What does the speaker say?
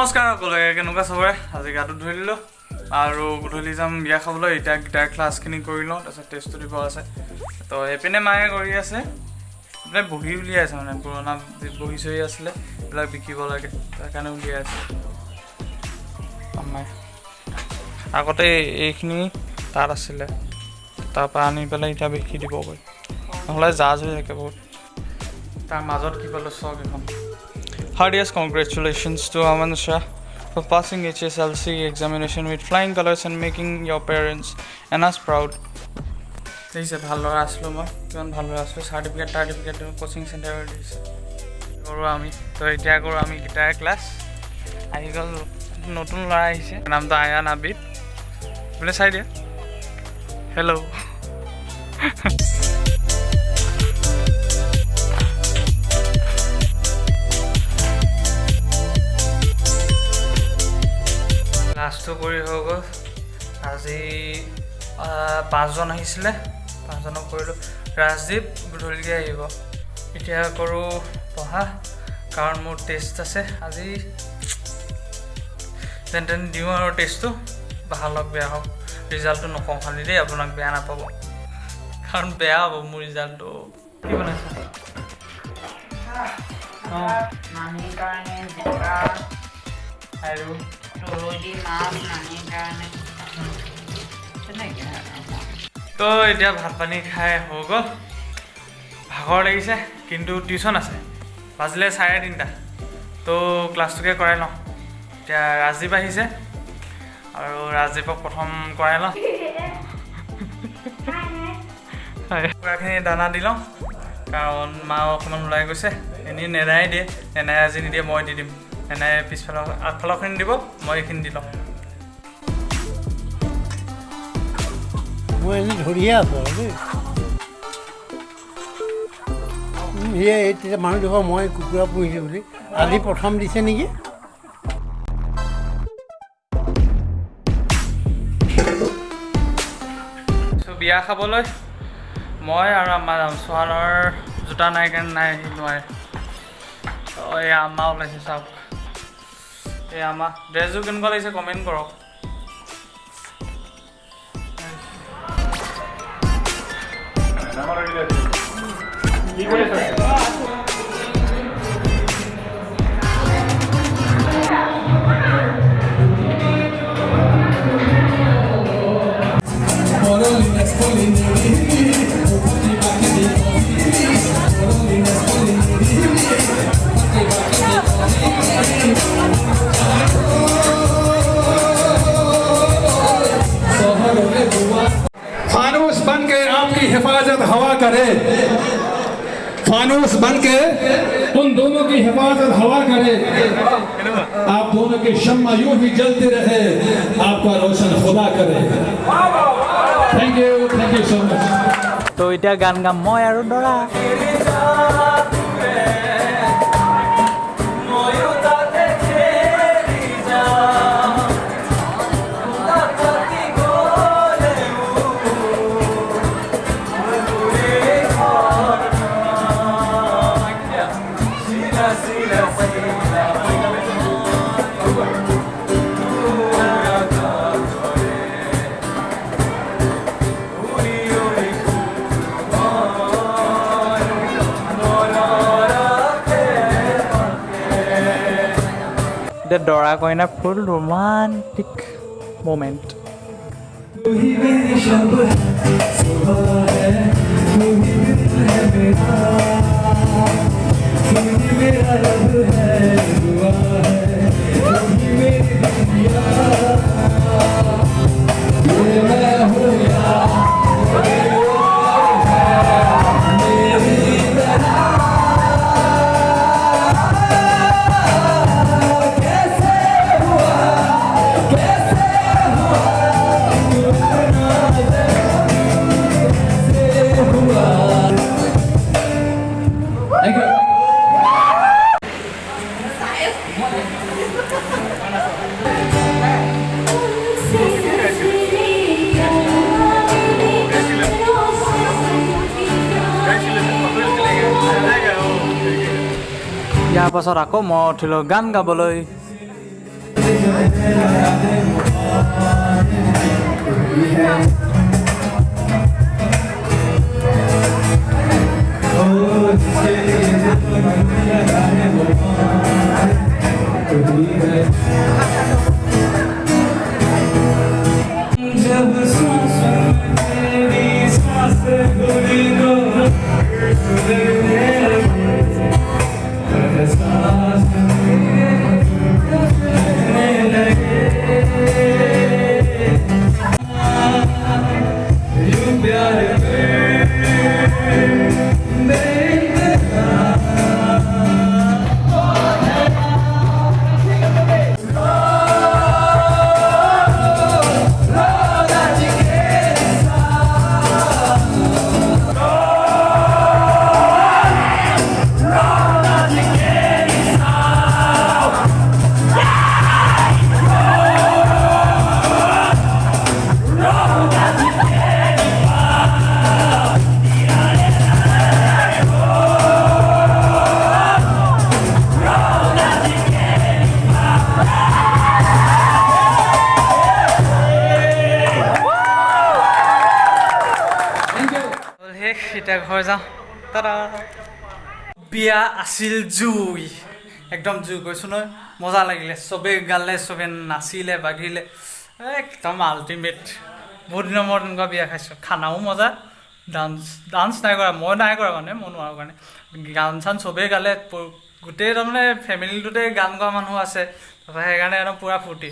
নমস্কাৰ সকলোকে কেনেকুৱা চবৰে আজি গাটো ধুই দিলোঁ আৰু গধূলি যাম বিয়া খাবলৈ এতিয়া গিটাৰ ক্লাছখিনি কৰি লওঁ তাৰপিছত টেষ্টটো দিব আছে তো এইপিনে মায়ে কৰি আছে মানে বহি উলিয়াই আছে মানে পুৰণা বহি চহি আছিলে এইবিলাক বিকিব লাগে তাৰ কাৰণে উলিয়াই আছে মায়ে আগতে এইখিনি তাত আছিলে তাৰপৰা আনি পেলাই এতিয়া বিকি দিবগৈ নহ'লে জাজ হৈ থাকে বহুত তাৰ মাজত কি পালোঁ চক এখন Heartiest congratulations to Amaan for passing HSLC examination with flying colors and making your parents and us proud. দিছে ভাল ল'ৰা আছিলোঁ মই কিমান ভাল ল'ৰা আছিলোঁ চাৰ্টিফিকেট কোচিং চেণ্টাৰত দিছে কৰোঁ আমি তো এতিয়া কৰোঁ আমি গিটাৰ ক্লাছ আহি গ'ল নতুন ল'ৰা আহিছে নামটো আয়ান আবিদ বোলে চাই দিয়া হেল্ল' ক্লাছটো কৰি হৈ গ'ল আজি 5জন আহিছিলে 5জনক কৰিলোঁ ৰাজদীপ গধূলিকৈ আহিব এতিয়া কৰোঁ পঢ়া কাৰণ মোৰ টেষ্ট আছে আজি যেন তেন দিওঁ আৰু টেষ্টটো ভাল হওক বেয়া হওক ৰিজাল্টটো নকওঁ খালি দেই আপোনাক বেয়া নাপাব কাৰণ বেয়া হ'ব মোৰ ৰিজাল্টটো কি বনাইছে আৰু তো এতিয়া ভাত পানী খাই হৈ গ'ল ভাগৰ লাগিছে কিন্তু টিউশ্যন আছে বাজিলে 3:30 তো ক্লাছটোকে কৰাই লওঁ এতিয়া ৰাজদীপ আহিছে আৰু ৰাজদীপক প্ৰথম কৰাই লওঁ কুকুৰাখিনি দানা দি লওঁ কাৰণ মা অকণমান ওলাই গৈছে এনেই নেনাই দিয়ে নেনাই আজি নিদিয়ে মই দি দিম এনে পিছফালৰ আগফালৰখিনি দিব মই এইখিনি দি লওঁ মই এনেই ধৰিয়ে আছোঁ আৰু দেই সেয়া তেতিয়া মানুহ দেখোঁ মই কুকুৰা পুহিছোঁ বুলি আজি প্ৰথম দিছে নেকি বিয়া খাবলৈ মই আৰু আমাৰ ছোৱালৰ জোতা নাই কাৰণে নাই আহি নোৱাৰে এই আমা ওলাইছে চাওক এই আমা ড্ৰেছযোৰ কেনেকুৱা লাগিছে কমেণ্ট কৰক फानूस बन के आपकी हिफाजत हवा करे फानूस बन के उन दोनों की हिफाजत हवा करे आप दोनों के शम्मा यूं ही जलते रहे आपका रोशन खुदा करे थैंक यू सो मच তো এতিয়া গান গাম মই আৰু দৰা দৰা কইনা ফুল ৰোমান্টিক মোমেণ্ট ইয়াৰ পাছত আকৌ মই উঠিলোঁ গান গাবলৈ এতিয়া ঘৰ যাওঁ তাৰা বিয়া আছিল জুই একদম জুই কৈছোঁ নহয় মজা লাগিলে চবেই গালে চবেই নাচিলে বাগিলে একদম আল্টিমেট বহুত দিনৰ মূৰত তেনেকুৱা বিয়া খাইছোঁ খানাও মজা ডান্স নাই কৰা মই নাই কৰা মানে মই নোৱাৰোঁ কাৰণে গান চান চবেই গালে গোটেই তাৰমানে ফেমিলিটোতে গান গোৱা মানুহ আছে তাৰপৰা সেইকাৰণে একদম পূৰা ফূৰ্তি